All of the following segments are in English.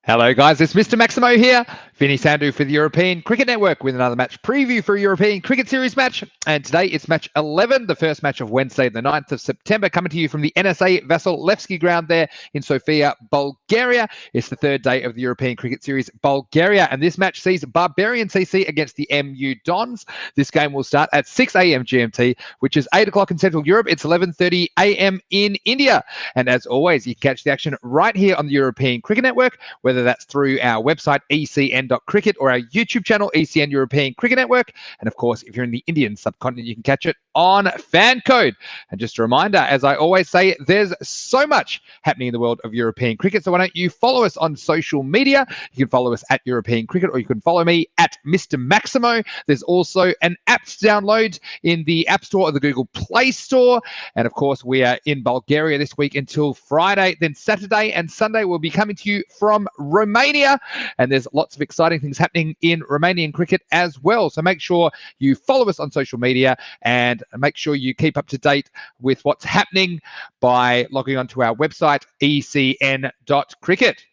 Hello guys, it's Mr. Maximo here, Vinny Sandhu for the European Cricket Network with another match preview for a European Cricket Series match. And today it's match 11, the first match of Wednesday, the 9th of September, coming to you from the NSA Vasilevsky ground there in Sofia, Bulgaria. It's the third day of the European Cricket Series Bulgaria, and this match sees Barbarian CC against the MU Dons. This game will start at 6 a.m. GMT, which is 8 o'clock in Central Europe. It's 11:30 a.m. in India. And as always, you can catch the action right here on the European Cricket Network, whether that's through our website, ecn.cricket, or our YouTube channel, ECN European Cricket Network. And of course, if you're in the Indian subcontinent, you can catch it on fan code. And just a reminder, as I always say, there's so much happening in the world of European cricket. So why don't you follow us on social media? You can follow us at European Cricket, or you can follow me at Mr. Maximo. There's also an app to download in the App Store or the Google Play Store. And of course, we are in Bulgaria this week until Friday. Then Saturday and Sunday, we'll be coming to you from Romania. And there's lots of exciting things happening in Romanian cricket as well. So make sure you follow us on social media and make sure you keep up to date with what's happening by logging onto our website, ecn.cricket.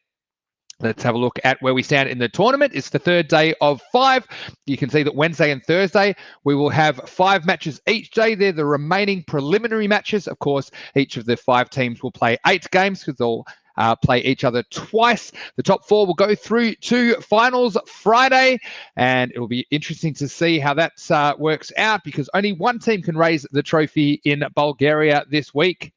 Let's have a look at where we stand in the tournament. It's the third day of 5. You can see that Wednesday and Thursday, we will have 5 matches each day. They're the remaining preliminary matches. Of course, each of the 5 teams will play 8 games because they'll play each other twice. The top 4 will go through to finals Friday, and it will be interesting to see how that works out because only one team can raise the trophy in Bulgaria this week.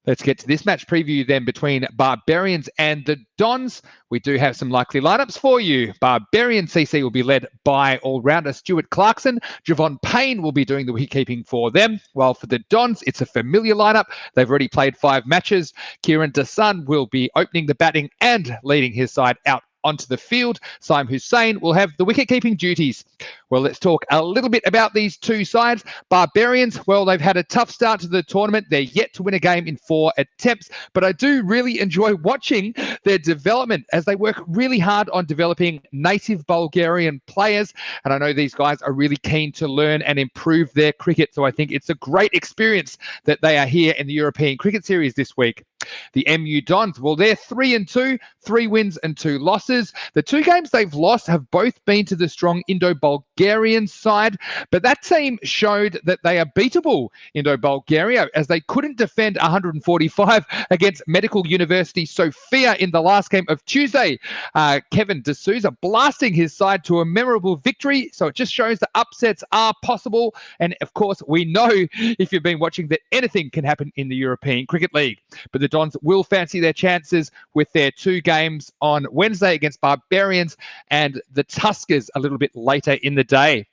Let's get to this match preview then between Barbarians and the Dons. We do have some likely lineups for you. Barbarian CC will be led by all-rounder Stuart Clarkson. Javon Payne will be doing the wicket-keeping for them. While for the Dons, it's a familiar lineup. They've already played 5 matches. Kieran Dasan will be opening the batting and leading his side out onto the field. Saim Hussain will have the wicket-keeping duties. Well, let's talk a little bit about these two sides. Barbarians, well, they've had a tough start to the tournament. They're yet to win a game in 4 attempts, but I do really enjoy watching their development as they work really hard on developing native Bulgarian players. And I know these guys are really keen to learn and improve their cricket. So I think it's a great experience that they are here in the European Cricket Series this week. The MU Dons, well, they're 3-2, 3 wins and 2 losses. The 2 games they've lost have both been to the strong Indo-Bulgarian side, but that team showed that they are beatable Indo-Bulgaria as they couldn't defend 145 against Medical University Sofia in the last game of Tuesday. Kevin D'Souza blasting his side to a memorable victory, so it just shows that upsets are possible. And of course, we know if you've been watching that anything can happen in the European Cricket League. But the Dons will fancy their chances with their 2 games on Wednesday against Barbarians and the Tuskers a little bit later in the day.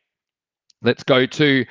Let's go to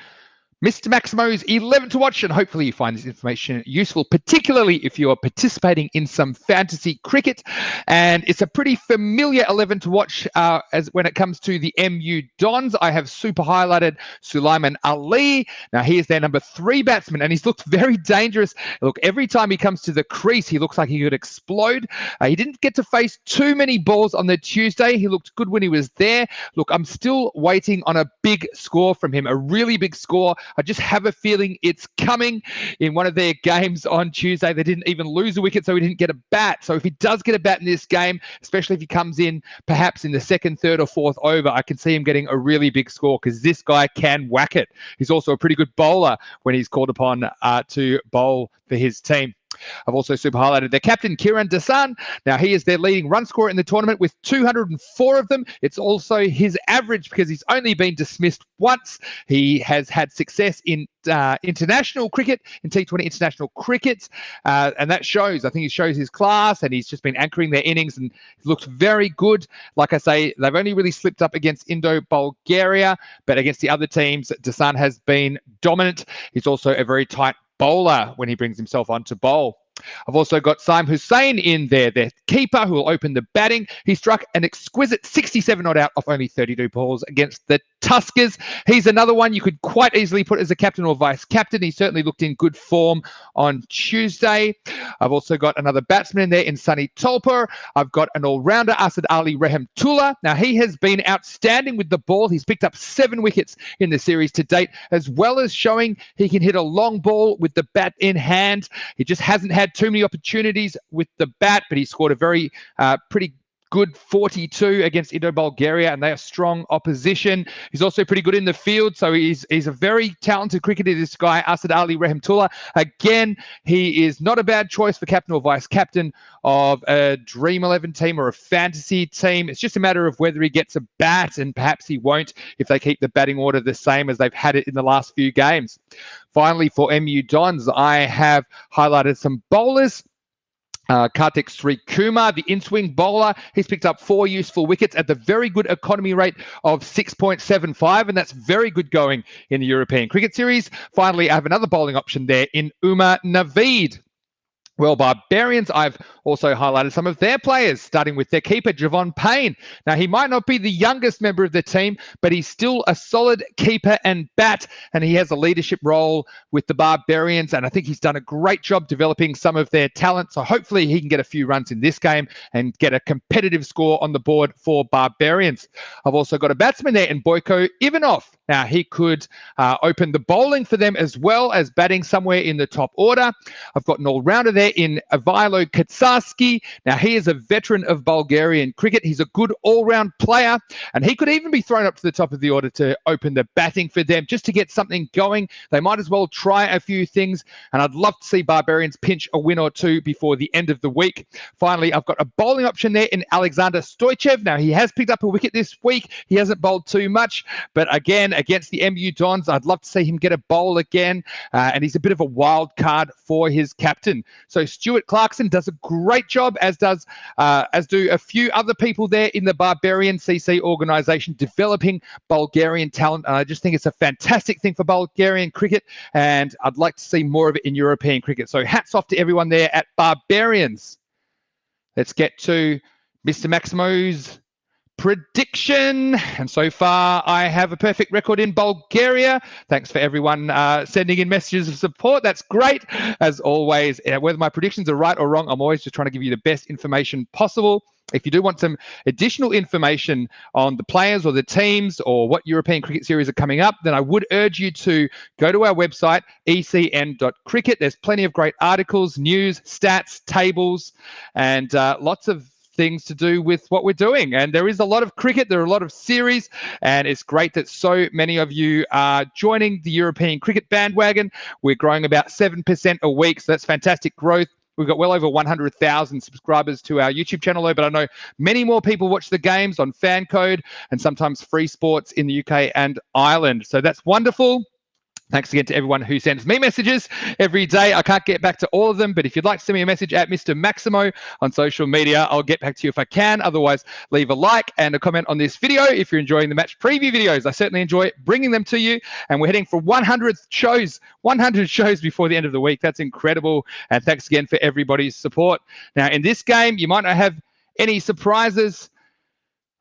Mr. Maximo's 11 to watch, and hopefully you find this information useful, particularly if you are participating in some fantasy cricket. And it's a pretty familiar 11 to watch as when it comes to the MU Dons. I have super highlighted Sulaiman Ali. Now, he is their number 3 batsman, and he's looked very dangerous. Look, every time he comes to the crease, he looks like he could explode. He didn't get to face too many balls on the Tuesday. He looked good when he was there. Look, I'm still waiting on a big score from him, a really big score. I just have a feeling it's coming. In one of their games on Tuesday, they didn't even lose a wicket, so he didn't get a bat. So if he does get a bat in this game, especially if he comes in perhaps in the 2nd, 3rd or 4th over, I can see him getting a really big score because this guy can whack it. He's also a pretty good bowler when he's called upon to bowl for his team. I've also super highlighted their captain, Kieran Dasan. Now, he is their leading run scorer in the tournament with 204 of them. It's also his average because he's only been dismissed once. He has had success in international cricket, in T20 international cricket, and that shows. I think it shows his class, and he's just been anchoring their innings and looked very good. Like I say, they've only really slipped up against Indo-Bulgaria, but against the other teams, Dasan has been dominant. He's also a very tight bowler when he brings himself on to bowl. I've also got Saim Hussain in there, their keeper, who will open the batting. He struck an exquisite 67 not out off only 32 balls against the Tuskers. He's another one you could quite easily put as a captain or vice captain. He certainly looked in good form on Tuesday. I've also got another batsman in there in Sunny Tolper. I've got an all-rounder, Asad Ali Rahimtullah. Now, he has been outstanding with the ball. He's picked up 7 wickets in the series to date, as well as showing he can hit a long ball with the bat in hand. He just hasn't had had too many opportunities with the bat, but he scored a very pretty good 42 against Bulgaria, and they are strong opposition. He's also pretty good in the field, so he's a very talented cricketer, this guy, Asad Ali Rahimtullah. Again, he is not a bad choice for captain or vice captain of a Dream 11 team or a fantasy team. It's just a matter of whether he gets a bat, and perhaps he won't if they keep the batting order the same as they've had it in the last few games. Finally, for MU Dons, I have highlighted some bowlers. Kartik Srikumar, the in-swing bowler, he's picked up 4 useful wickets at the very good economy rate of 6.75, and that's very good going in the European Cricket Series. Finally, I have another bowling option there in Umar Naveed. Well, Barbarians, I've also highlighted some of their players, starting with their keeper, Javon Payne. Now, he might not be the youngest member of the team, but he's still a solid keeper and bat, and he has a leadership role with the Barbarians, and I think he's done a great job developing some of their talent, so hopefully he can get a few runs in this game and get a competitive score on the board for Barbarians. I've also got a batsman there in Boyko Ivanov. Now, he could open the bowling for them as well as batting somewhere in the top order. I've got an all-rounder there in Ivilo Katsarski. Now, he is a veteran of Bulgarian cricket. He's a good all-round player, and he could even be thrown up to the top of the order to open the batting for them just to get something going. They might as well try a few things, and I'd love to see Barbarians pinch a win or two before the end of the week. Finally, I've got a bowling option there in Alexander Stoichev. Now, he has picked up a wicket this week. He hasn't bowled too much, but again, against the MU Dons, I'd love to see him get a bowl again, and he's a bit of a wild card for his captain. So Stuart Clarkson does a great job, as do a few other people there in the Barbarian CC organisation, developing Bulgarian talent. And I just think it's a fantastic thing for Bulgarian cricket, and I'd like to see more of it in European cricket. So hats off to everyone there at Barbarians. Let's get to Mr. MAXIMO'S prediction, and so far I have a perfect record in Bulgaria. Thanks for everyone sending in messages of support. That's great. As always, whether my predictions are right or wrong, I'm always just trying to give you the best information possible. If you do want some additional information on the players or the teams or what European Cricket Series are coming up, then I would urge you to go to our website, ecn.cricket. There's plenty of great articles, news, stats, tables, and lots of things to do with what we're doing. And there is a lot of cricket, there are a lot of series, and it's great that so many of you are joining the European cricket bandwagon. We're growing about 7% a week, so that's fantastic growth. We've got well over 100,000 subscribers to our YouTube channel, though, but I know many more people watch the games on Fan Code and sometimes Free Sports in the UK and Ireland. So that's wonderful. Thanks again to everyone who sends me messages every day. I can't get back to all of them, but if you'd like to send me a message at Mr. Maximo on social media, I'll get back to you if I can. Otherwise, leave a like and a comment on this video if you're enjoying the match preview videos. I certainly enjoy bringing them to you, and we're heading for 100 shows before the end of the week. That's incredible, and thanks again for everybody's support. Now, in this game, you might not have any surprises.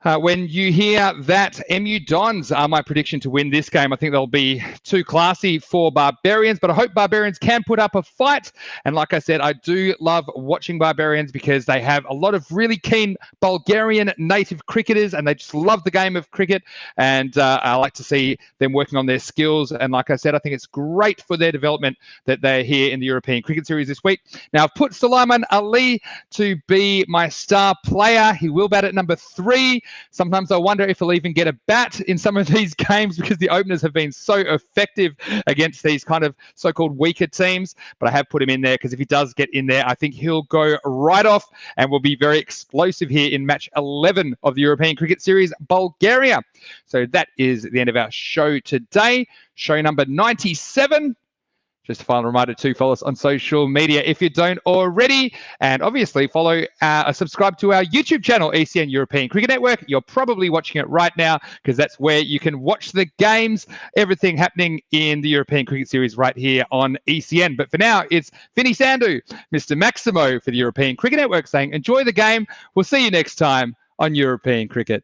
When you hear that, MU Dons are my prediction to win this game. I think they'll be too classy for Barbarians, but I hope Barbarians can put up a fight. And like I said, I do love watching Barbarians because they have a lot of really keen Bulgarian native cricketers, and they just love the game of cricket. And I like to see them working on their skills. And like I said, I think it's great for their development that they're here in the European Cricket Series this week. Now, I've put Sulaiman Ali to be my star player. He will bat at number 3. Sometimes I wonder if he'll even get a bat in some of these games because the openers have been so effective against these kind of so-called weaker teams. But I have put him in there because if he does get in there, I think he'll go right off and will be very explosive here in match 11 of the European Cricket Series, Bulgaria. So that is the end of our show today. Show number 97. Just a final reminder to follow us on social media if you don't already. And obviously subscribe to our YouTube channel, ECN European Cricket Network. You're probably watching it right now because that's where you can watch the games, everything happening in the European Cricket Series right here on ECN. But for now, it's Vinny Sandhu, Mr. Maximo for the European Cricket Network saying enjoy the game. We'll see you next time on European Cricket.